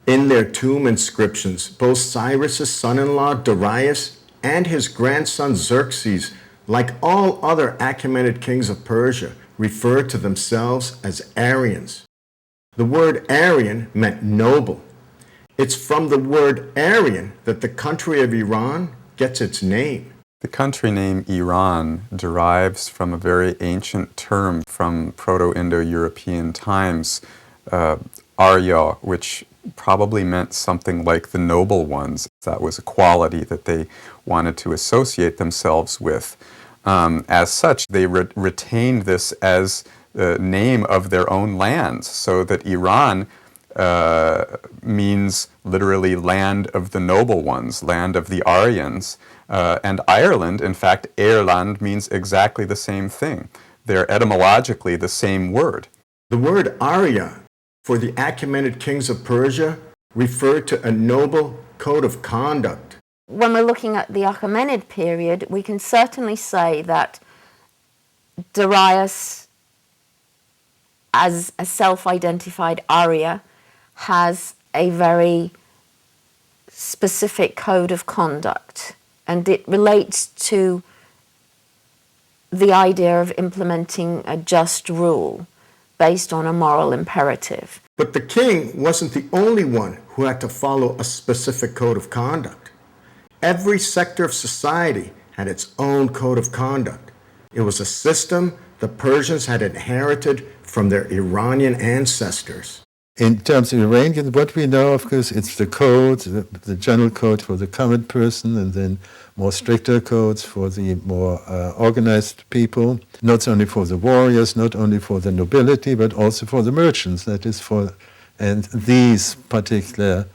In their tomb inscriptions, both Cyrus's son-in-law Darius and his grandson Xerxes, like all other Achaemenid kings of Persia, referred to themselves as Aryans. The word Aryan meant noble. It's from the word Aryan that the country of Iran gets its name. The country name Iran derives from a very ancient term from Proto-Indo-European times, Arya, which probably meant something like the noble ones. That was a quality that they wanted to associate themselves with. As such, they retained this as the name of their own lands, so that Iran means literally land of the noble ones, land of the Aryans. And Ireland, in fact, Ireland means exactly the same thing. They're etymologically the same word. The word Arya for the Achaemenid kings of Persia referred to a noble code of conduct. When we're looking at the Achaemenid period, we can certainly say that Darius, as a self-identified Arya, has a very specific code of conduct, and it relates to the idea of implementing a just rule based on a moral imperative. But the king wasn't the only one who had to follow a specific code of conduct. Every sector of society had its own code of conduct. It was a system the Persians had inherited from their Iranian ancestors. In terms of Iranian, what we know, of course, it's the code, the general code for the common person, and then more stricter codes for the more organized people, not only for the warriors, not only for the nobility, but also for the merchants, that is for, and these particular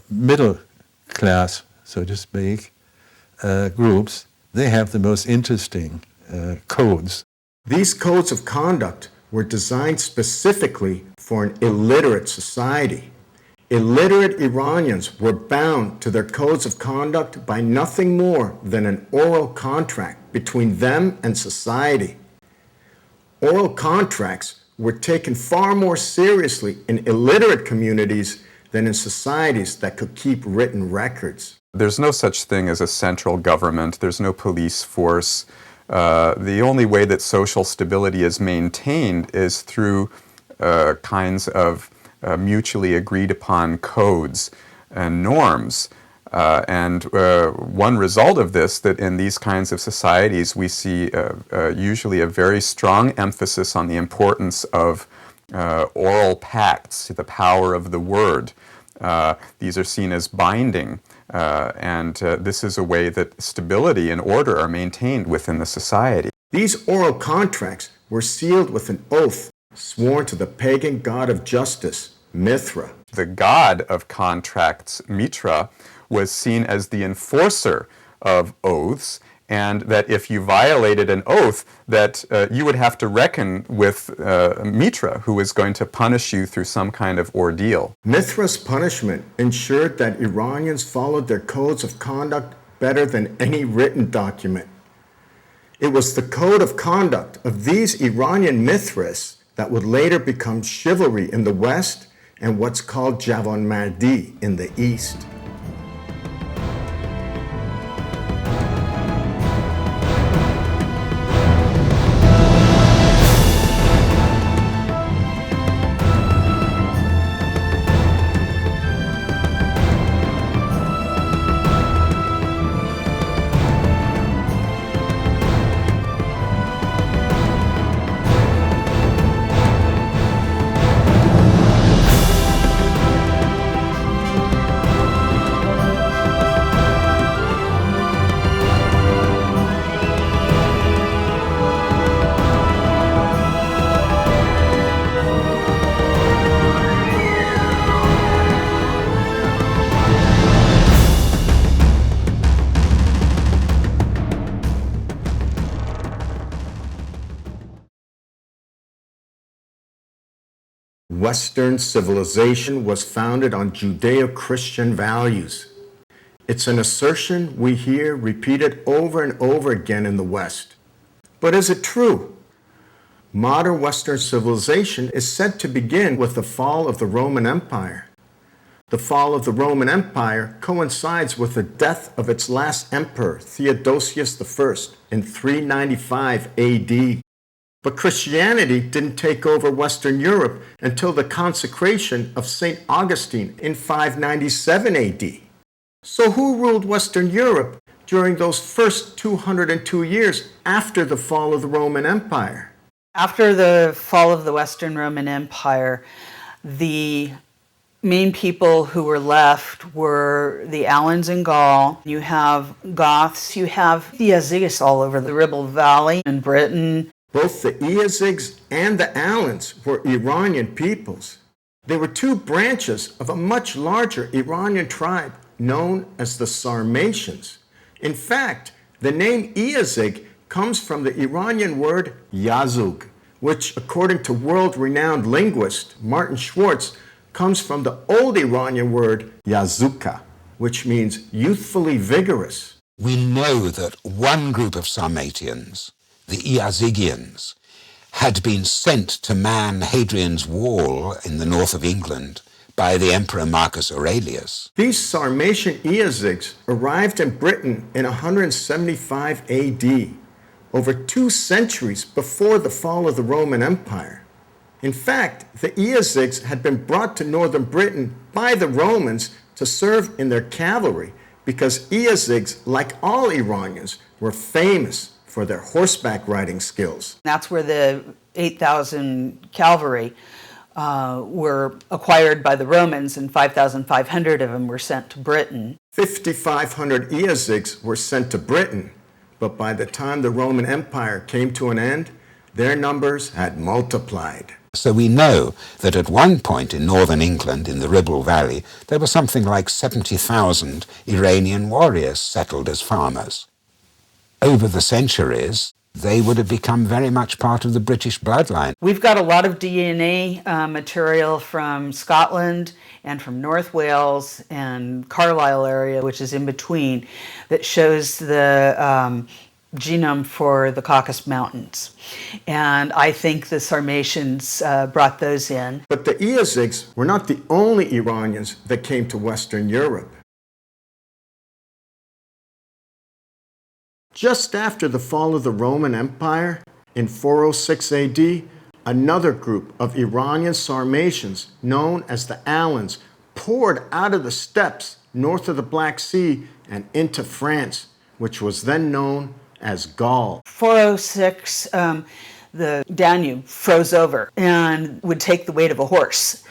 middle class, so to speak, groups, they have the most interesting codes. These codes of conduct were designed specifically for an illiterate society. Illiterate Iranians were bound to their codes of conduct by nothing more than an oral contract between them and society. Oral contracts were taken far more seriously in illiterate communities than in societies that could keep written records. There's no such thing as a central government. There's no police force. The only way that social stability is maintained is through kinds of mutually agreed upon codes and norms. And one result of this, that in these kinds of societies we see usually a very strong emphasis on the importance of oral pacts, the power of the word. These are seen as binding. And this is a way that stability and order are maintained within the society. These oral contracts were sealed with an oath sworn to the pagan god of justice, Mithra. The god of contracts, Mitra, was seen as the enforcer of oaths, and that if you violated an oath, that you would have to reckon with Mitra, who was going to punish you through some kind of ordeal. Mithra's punishment ensured that Iranians followed their codes of conduct better than any written document. It was the code of conduct of these Iranian Mithras that would later become chivalry in the West and what's called Javanmardi in the East. Western civilization was founded on Judeo-Christian values. It's an assertion we hear repeated over and over again in the West. But is it true? Modern Western civilization is said to begin with the fall of the Roman Empire. The fall of the Roman Empire coincides with the death of its last emperor, Theodosius I, in 395 AD. But Christianity didn't take over Western Europe until the consecration of St. Augustine in 597 AD. So who ruled Western Europe during those first 202 years after the fall of the Roman Empire? After the fall of the Western Roman Empire, the main people who were left were the Alans in Gaul. You have Goths, you have the Iazyges all over the Ribble Valley in Britain. Both the Iazyges and the Alans were Iranian peoples. They were two branches of a much larger Iranian tribe known as the Sarmatians. In fact, the name Iazig comes from the Iranian word yazug, which, according to world-renowned linguist Martin Schwartz, comes from the old Iranian word yazuka, which means youthfully vigorous. We know that one group of Sarmatians, the Iazygians, had been sent to man Hadrian's Wall in the north of England by the Emperor Marcus Aurelius. These Sarmatian Iazygs arrived in Britain in 175 AD, over 2 centuries before the fall of the Roman Empire. In fact, the Iazygs had been brought to northern Britain by the Romans to serve in their cavalry because Iazygs, like all Iranians, were famous for their horseback riding skills. That's where the 8,000 cavalry were acquired by the Romans, and 5,500 of them were sent to Britain. 5,500 Iazygs were sent to Britain, but by the time the Roman Empire came to an end, their numbers had multiplied. So we know that at one point in northern England, in the Ribble Valley, there were something like 70,000 Iranian warriors settled as farmers. Over the centuries, they would have become very much part of the British bloodline. We've got a lot of DNA material from Scotland and from North Wales and Carlisle area, which is in between, that shows the genome for the Caucasus Mountains. And I think the Sarmatians brought those in. But the Iazygs were not the only Iranians that came to Western Europe. Just after the fall of the Roman Empire, in 406 AD, another group of Iranian Sarmatians, known as the Alans, poured out of the steppes north of the Black Sea and into France, which was then known as Gaul. 406, the Danube froze over and would take the weight of a horse.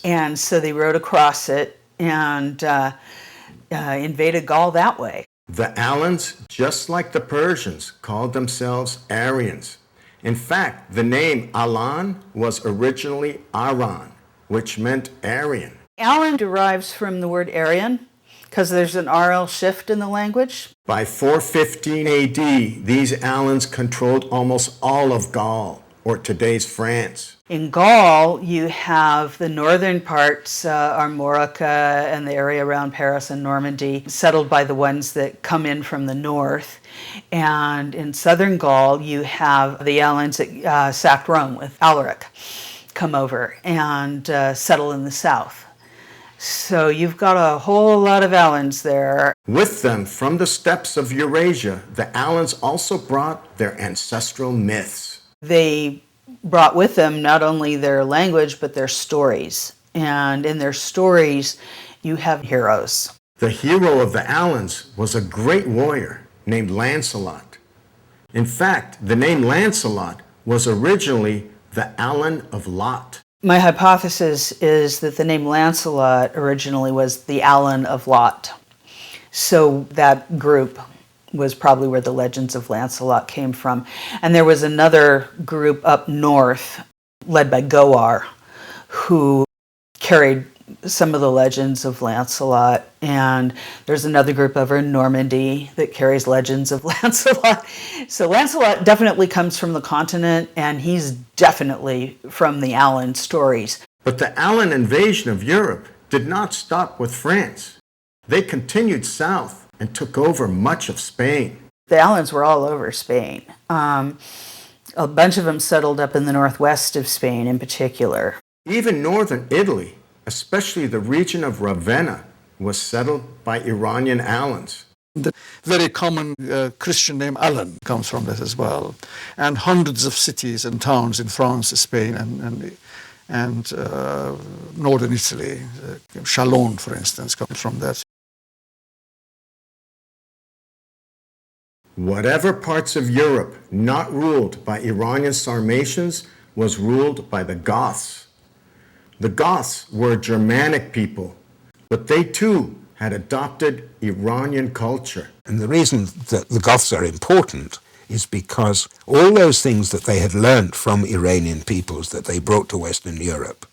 And so they rode across it and invaded Gaul that way. The Alans, just like the Persians, called themselves Aryans. In fact, the name Alan was originally Aran, which meant Aryan. Alan derives from the word Aryan because there's an RL shift in the language. By 415 AD, these Alans controlled almost all of Gaul, or today's France. In Gaul, you have the northern parts, Armorica and the area around Paris and Normandy, settled by the ones that come in from the north. And in southern Gaul, you have the Alans that sacked Rome with Alaric come over and settle in the south. So you've got a whole lot of Alans there. With them, from the steppes of Eurasia, the Alans also brought their ancestral myths. They brought with them not only their language, but their stories. And in their stories, you have heroes. The hero of the Alans was a great warrior named Lancelot. In fact, the name Lancelot was originally the Alan of Lot. My hypothesis is that the name Lancelot originally was the Alan of Lot. So that group was probably where the legends of Lancelot came from. And there was another group up north, led by Goar, who carried some of the legends of Lancelot. And there's another group over in Normandy that carries legends of Lancelot. So Lancelot definitely comes from the continent, and he's definitely from the Alan stories. But the Alan invasion of Europe did not stop with France. They continued south and took over much of Spain. The Alans were all over Spain. A bunch of them settled up in the northwest of Spain in particular. Even northern Italy, especially the region of Ravenna, was settled by Iranian Alans. The very common Christian name Alan comes from that as well. And hundreds of cities and towns in France, Spain, and northern Italy. Chalon, for instance, comes from that. Whatever parts of Europe not ruled by Iranian Sarmatians was ruled by the Goths. The Goths were a Germanic people, but they too had adopted Iranian culture. And the reason that the Goths are important is because all those things that they had learnt from Iranian peoples that they brought to Western Europe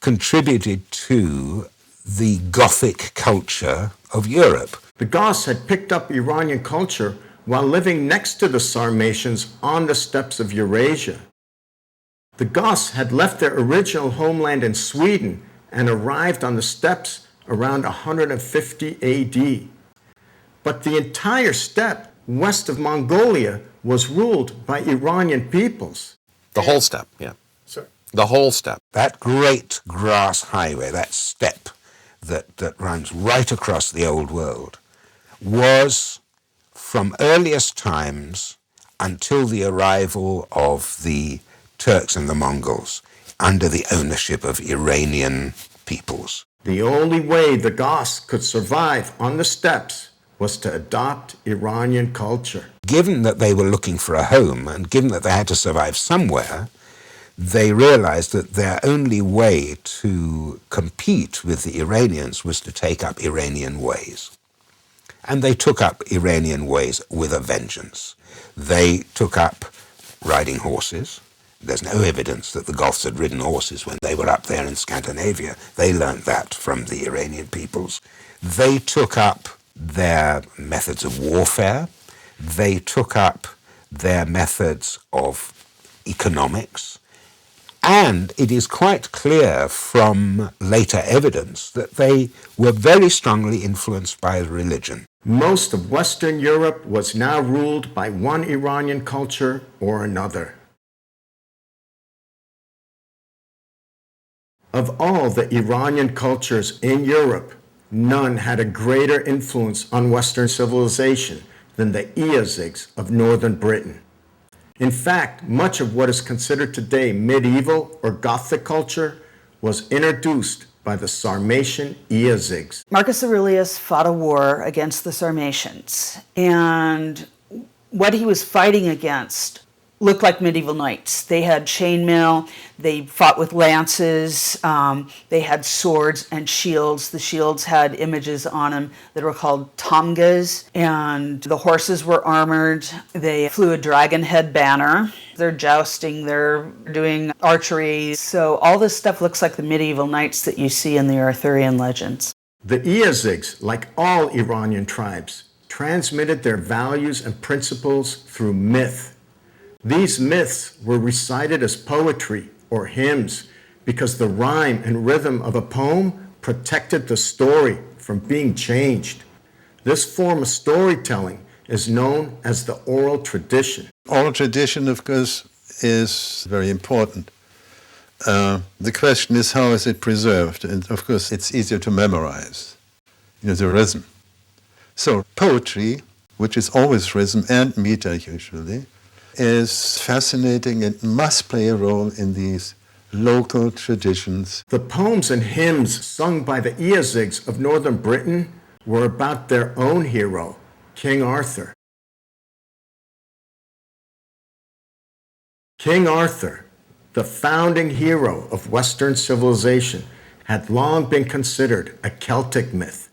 contributed to the Gothic culture of Europe. The Goths had picked up Iranian culture while living next to the Sarmatians on the steppes of Eurasia. The Goths had left their original homeland in Sweden and arrived on the steppes around 150 AD. But the entire steppe west of Mongolia was ruled by Iranian peoples. The whole steppe, yeah. Sorry. The whole steppe. That great grass highway, that steppe that runs right across the old world, was from earliest times until the arrival of the Turks and the Mongols under the ownership of Iranian peoples. The only way the Goths could survive on the steppes was to adopt Iranian culture. Given that they were looking for a home and given that they had to survive somewhere, they realized that their only way to compete with the Iranians was to take up Iranian ways. And they took up Iranian ways with a vengeance. They took up riding horses. There's no evidence that the Goths had ridden horses when they were up there in Scandinavia. They learned that from the Iranian peoples. They took up their methods of warfare. They took up their methods of economics. And it is quite clear from later evidence that they were very strongly influenced by religion. Most of Western Europe was now ruled by one Iranian culture or another. Of all the Iranian cultures in Europe, none had a greater influence on Western civilization than the Iazygs of northern Britain. In fact, much of what is considered today medieval or Gothic culture was introduced by the Sarmatian Iazygs. Marcus Aurelius fought a war against the Sarmatians, and what he was fighting against looked like medieval knights. They had chainmail, they fought with lances, they had swords and shields. The shields had images on them that were called tamgas, and the horses were armored. They flew a dragon head banner. They're jousting, they're doing archery. So all this stuff looks like the medieval knights that you see in the Arthurian legends. The Iazygs, like all Iranian tribes, transmitted their values and principles through myth. These myths were recited as poetry or hymns because the rhyme and rhythm of a poem protected the story from being changed. This form of storytelling is known as the oral tradition. Oral tradition, of course, is very important. The question is, how is it preserved? And of course, it's easier to memorize, the rhythm. So poetry, which is always rhythm and meter usually, is fascinating and must play a role in these local traditions. The poems and hymns sung by the Iazygs of northern Britain were about their own hero, King Arthur. King Arthur, the founding hero of Western civilization, had long been considered a Celtic myth.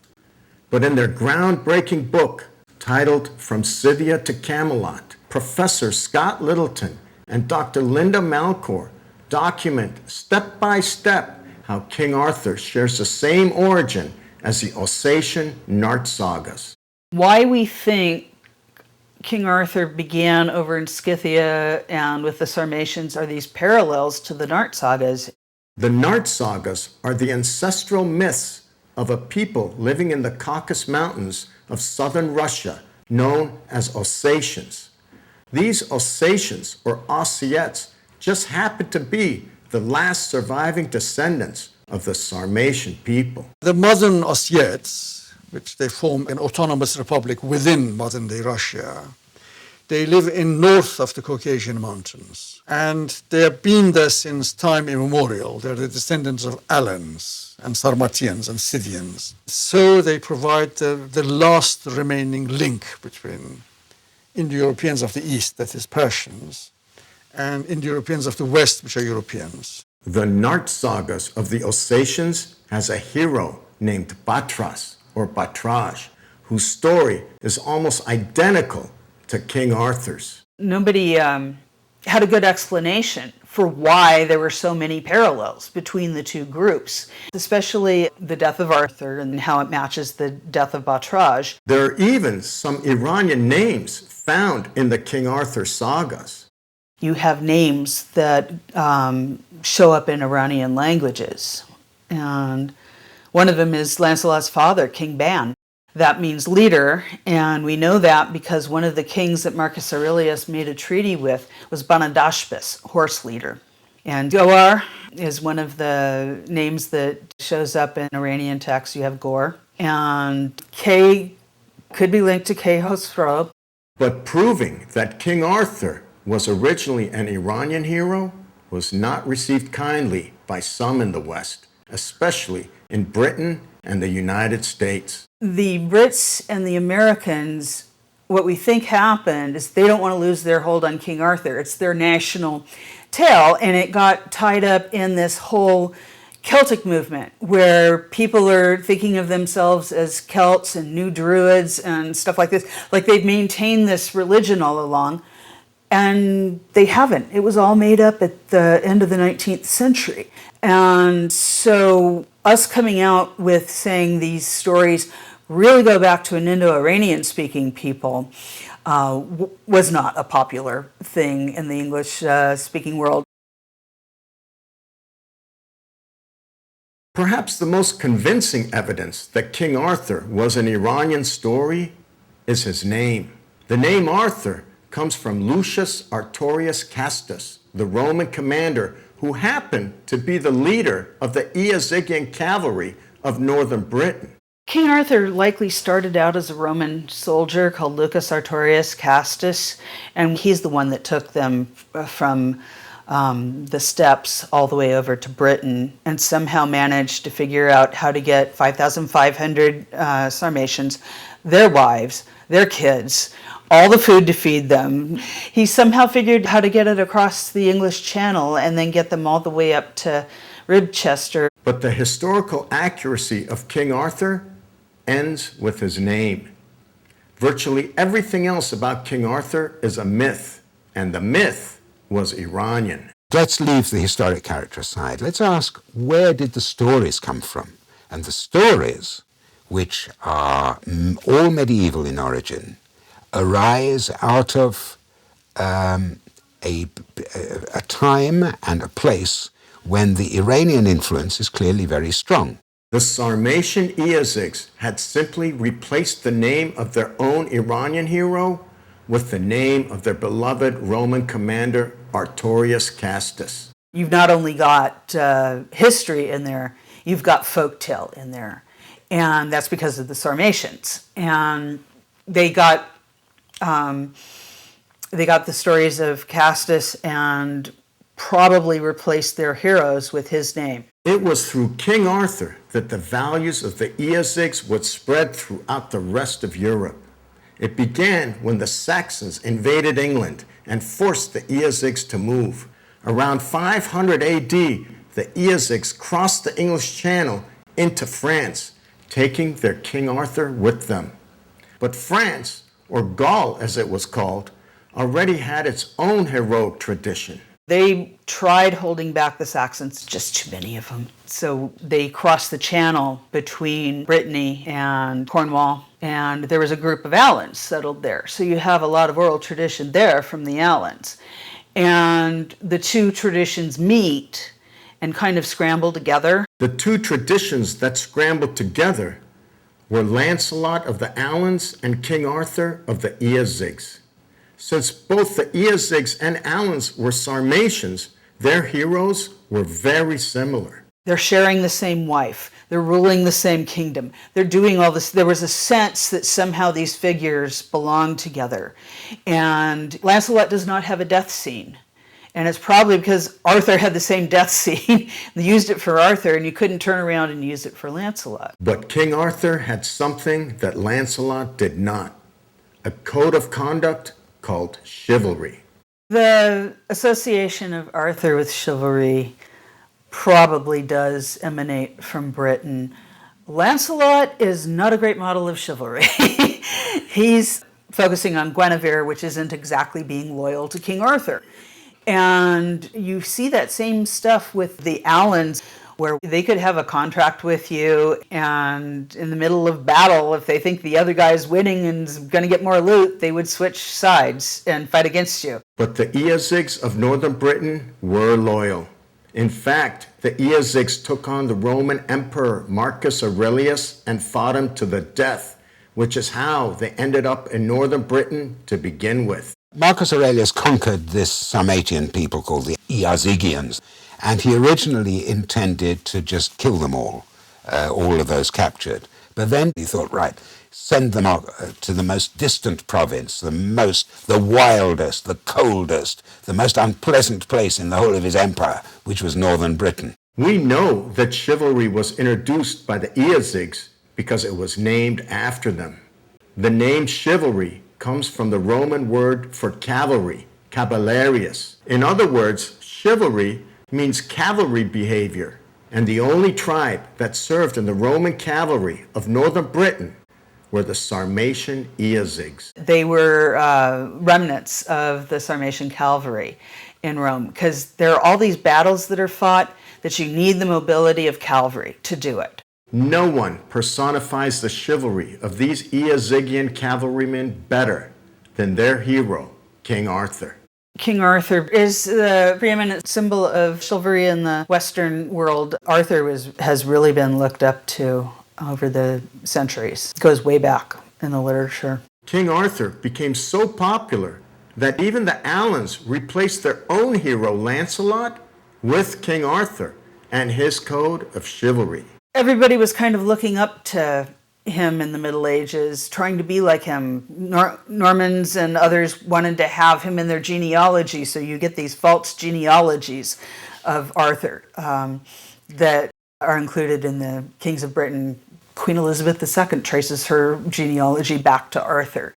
But in their groundbreaking book, titled From Scythia to Camelot, Professor Scott Littleton and Dr. Linda Malcor document step by step how King Arthur shares the same origin as the Alsatian Nart sagas. Why we think King Arthur began over in Scythia and with the Sarmatians are these parallels to the Nart sagas. The Nart sagas are the ancestral myths of a people living in the Caucasus Mountains of southern Russia known as Alsatians. These Alsatians, or Ossietes, just happen to be the last surviving descendants of the Sarmatian people. The modern Ossets, which they form an autonomous republic within modern-day Russia, they live in north of the Caucasian Mountains, and they have been there since time immemorial. They're the descendants of Alans and Sarmatians and Scythians. So they provide the last remaining link between Indo-Europeans of the East, that is Persians, and Indo-Europeans of the West, which are Europeans. The Nart sagas of the Ossetians has a hero named Batras or Batraj, whose story is almost identical to King Arthur's. Nobody had a good explanation for why there were so many parallels between the two groups, especially the death of Arthur and how it matches the death of Batraj. There are even some Iranian names found in the King Arthur sagas. You have names that show up in Iranian languages, and one of them is Lancelot's father, King Ban. That means leader, and we know that because one of the kings that Marcus Aurelius made a treaty with was Banadashpus, horse leader. And Goar is one of the names that shows up in Iranian texts. You have Gor. And K could be linked to Khosrow. But proving that King Arthur was originally an Iranian hero was not received kindly by some in the West, especially in Britain and the United States. The Brits and the Americans, what we think happened is they don't want to lose their hold on King Arthur. It's their national tale, and it got tied up in this whole Celtic movement where people are thinking of themselves as Celts and New Druids and stuff like this. Like they've maintained this religion all along, and they haven't. It was all made up at the end of the 19th century. And so us coming out with saying these stories really go back to an Indo-Iranian speaking people was not a popular thing in the English speaking world. Perhaps the most convincing evidence that King Arthur was an Iranian story is his name. The name Arthur comes from Lucius Artorius Castus, the Roman commander who happened to be the leader of the Eozigian cavalry of northern Britain. King Arthur likely started out as a Roman soldier called Lucius Artorius Castus, and he's the one that took them from the steppes all the way over to Britain and somehow managed to figure out how to get 5,500 Sarmatians, their wives, their kids, all the food to feed them. He somehow figured how to get it across the English Channel and then get them all the way up to Ribchester. But the historical accuracy of King Arthur ends with his name. Virtually everything else about King Arthur is a myth, and the myth was Iranian. Let's leave the historic character aside. Let's ask, where did the stories come from? And the stories, which are all medieval in origin, arise out of a time and a place when the Iranian influence is clearly very strong. The Sarmatian Eozigs had simply replaced the name of their own Iranian hero with the name of their beloved Roman commander Artorius Castus. You've not only got history in there, you've got folktale in there. And that's because of the Sarmatians. And they got the stories of Castus and probably replaced their heroes with his name. It was through King Arthur that the values of the Eozigs would spread throughout the rest of Europe. It began when the Saxons invaded England and forced the Eozigs to move. Around 500 AD, the Eozigs crossed the English Channel into France, taking their King Arthur with them. But France, or Gaul as it was called, already had its own heroic tradition. They tried holding back the Saxons, just too many of them. So they crossed the channel between Brittany and Cornwall, and there was a group of Alans settled there. So you have a lot of oral tradition there from the Alans. And the two traditions meet and kind of scramble together. The two traditions that scrambled together were Lancelot of the Alans and King Arthur of the Eozigs. Since both the Eozigs and Alans were Sarmatians, their heroes were very similar. They're sharing the same wife. They're ruling the same kingdom. They're doing all this. There was a sense that somehow these figures belong together. And Lancelot does not have a death scene. And it's probably because Arthur had the same death scene. They used it for Arthur, and you couldn't turn around and use it for Lancelot. But King Arthur had something that Lancelot did not, a code of conduct called chivalry. The association of Arthur with chivalry probably does emanate from Britain. Lancelot is not a great model of chivalry. He's focusing on Guinevere, which isn't exactly being loyal to King Arthur. And you see that same stuff with the Allans, where they could have a contract with you, and in the middle of battle, if they think the other guy's winning and is going to get more loot, they would switch sides and fight against you. But the Eozigs of northern Britain were loyal. In fact, the Eozigs took on the Roman Emperor Marcus Aurelius and fought him to the death, which is how they ended up in northern Britain to begin with. Marcus Aurelius conquered this Sarmatian people called the Eozigians, and he originally intended to just kill them all of those captured. But then he thought, right, send them to the most distant province, the wildest, the coldest, the most unpleasant place in the whole of his empire, which was northern Britain. We know that chivalry was introduced by the Eozigs because it was named after them. The name chivalry comes from the Roman word for cavalry, caballerius. In other words, chivalry means cavalry behavior, and the only tribe that served in the Roman cavalry of northern Britain were the Sarmatian Eozigs. They were remnants of the Sarmatian cavalry in Rome, because there are all these battles that are fought that you need the mobility of cavalry to do it. No one personifies the chivalry of these Eozigian cavalrymen better than their hero, King Arthur. King Arthur is the preeminent symbol of chivalry in the Western world. Arthur has really been looked up to over the centuries. It goes way back in the literature. King Arthur became so popular that even the Allans replaced their own hero, Lancelot, with King Arthur and his code of chivalry. Everybody was kind of looking up to him in the Middle Ages, trying to be like him. Normans and others wanted to have him in their genealogy, so you get these false genealogies of Arthur that are included in the Kings of Britain. Queen Elizabeth II traces her genealogy back to Arthur.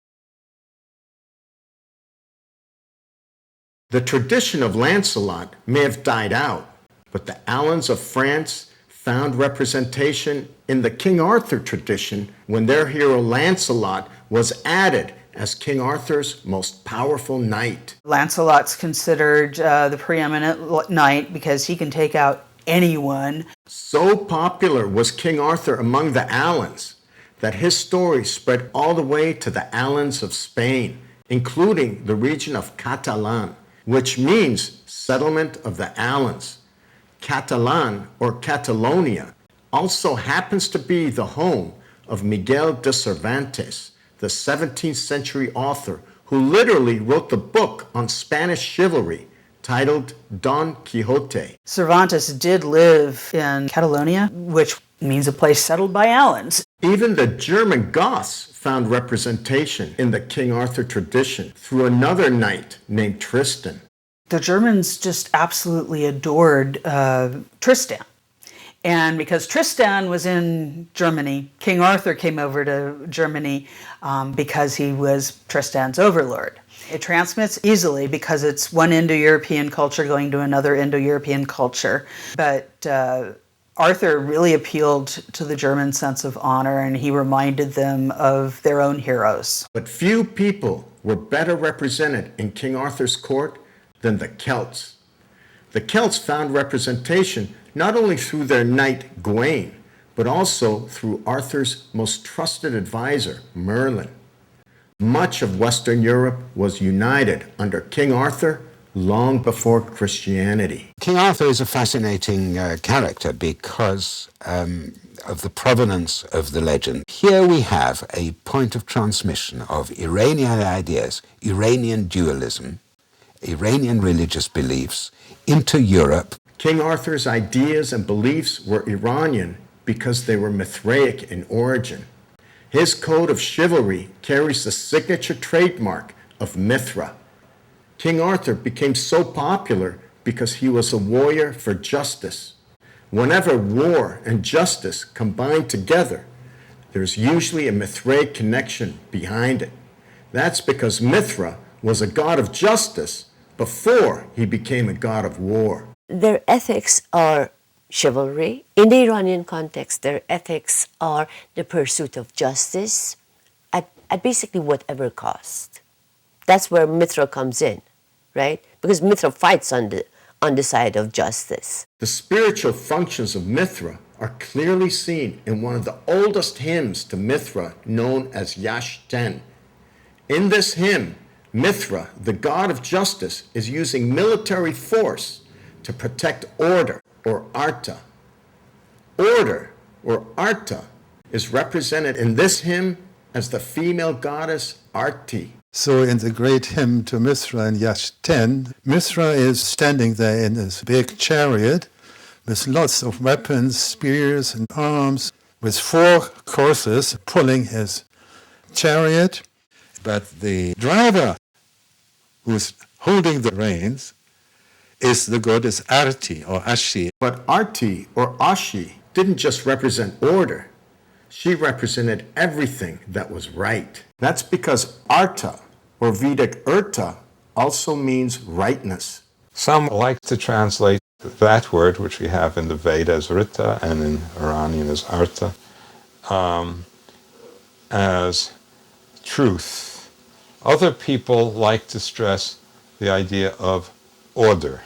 The tradition of Lancelot may have died out, but the Allans of France found representation in the King Arthur tradition when their hero Lancelot was added as King Arthur's most powerful knight. Lancelot's considered the preeminent knight because he can take out anyone. So popular was King Arthur among the Allans that his story spread all the way to the Allans of Spain, including the region of Catalan, which means settlement of the Allans. Catalan, or Catalonia, also happens to be the home of Miguel de Cervantes, the 17th century author who literally wrote the book on Spanish chivalry titled Don Quixote. Cervantes did live in Catalonia, which means a place settled by Allans. Even the German Goths found representation in the King Arthur tradition through another knight named Tristan. The Germans just absolutely adored Tristan. And because Tristan was in Germany, King Arthur came over to Germany because he was Tristan's overlord. It transmits easily because it's one Indo-European culture going to another Indo-European culture. But Arthur really appealed to the German sense of honor, and he reminded them of their own heroes. But few people were better represented in King Arthur's court than the Celts. The Celts found representation not only through their knight Gawain, but also through Arthur's most trusted advisor, Merlin. Much of Western Europe was united under King Arthur long before Christianity. King Arthur is a fascinating character because of the provenance of the legend. Here we have a point of transmission of Iranian ideas, Iranian dualism, Iranian religious beliefs into Europe. King Arthur's ideas and beliefs were Iranian because they were Mithraic in origin. His code of chivalry carries the signature trademark of Mithra. King Arthur became so popular because he was a warrior for justice. Whenever war and justice combine together, there's usually a Mithraic connection behind it. That's because Mithra was a god of justice before he became a god of war. Their ethics are chivalry. In the Iranian context, their ethics are the pursuit of justice at basically whatever cost. That's where Mithra comes in, right? Because Mithra fights on the side of justice. The spiritual functions of Mithra are clearly seen in one of the oldest hymns to Mithra known as Yash 10. In this hymn, Mithra, the god of justice, is using military force to protect order or arta. Order or arta is represented in this hymn as the female goddess Arti. So in the great hymn to Mithra in Yash 10, Mithra is standing there in this big chariot with lots of weapons, spears and arms, with 4 horses pulling his chariot. But the driver who's holding the reins is the goddess Arti or Ashi. But Arti or Ashi didn't just represent order. She represented everything that was right. That's because Arta or Vedic Urta also means rightness. Some like to translate that word, which we have in the Veda as Rita and in Iranian as Arta, as truth. Other people like to stress the idea of order.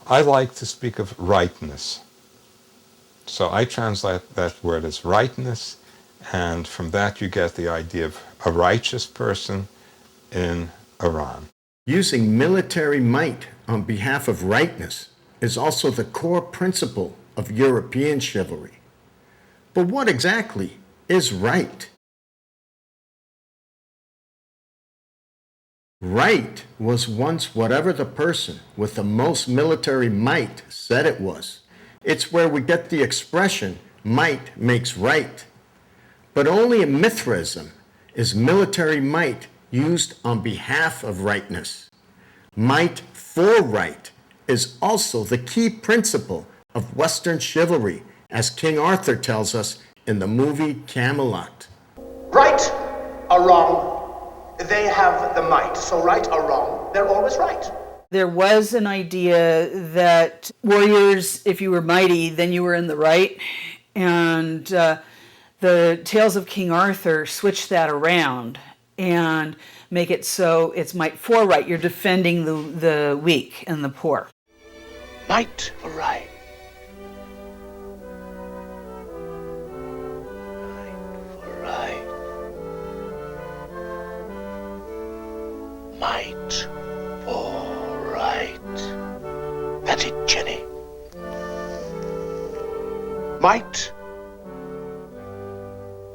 I like to speak of rightness. So I translate that word as rightness, and from that you get the idea of a righteous person in Iran. Using military might on behalf of rightness is also the core principle of European chivalry. But what exactly is right? Right was once whatever the person with the most military might said it was. It's where we get the expression, might makes right. But only in Mithraism is military might used on behalf of rightness. Might for right is also the key principle of Western chivalry, as King Arthur tells us in the movie Camelot. Right or wrong, they have the might. So right or wrong, they're always right. There was an idea that warriors, if you were mighty, then you were in the right. And the Tales of King Arthur switch that around and make it so it's might for right. You're defending the weak and the poor. Might for right. Might for right. Might for right. That's it, Jenny. Might.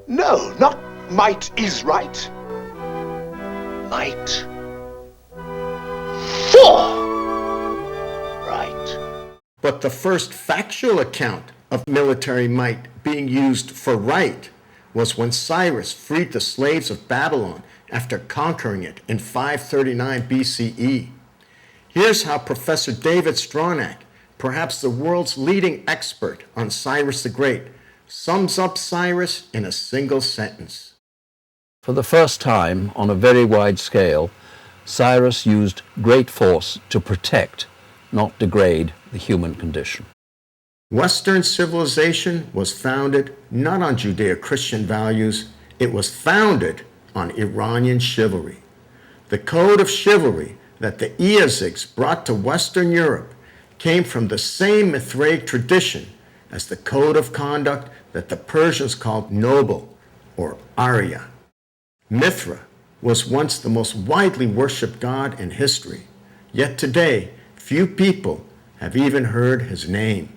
No, not might is right. Might for right. But the first factual account of military might being used for right was when Cyrus freed the slaves of Babylon after conquering it in 539 BCE. Here's how Professor David Stronach, perhaps the world's leading expert on Cyrus the Great, sums up Cyrus in a single sentence. For the first time, on a very wide scale, Cyrus used great force to protect, not degrade, the human condition. Western civilization was founded not on Judeo-Christian values, it was founded on Iranian chivalry. The code of chivalry that the Iazigs brought to Western Europe came from the same Mithraic tradition as the code of conduct that the Persians called noble or Arya. Mithra was once the most widely worshipped god in history, yet today few people have even heard his name.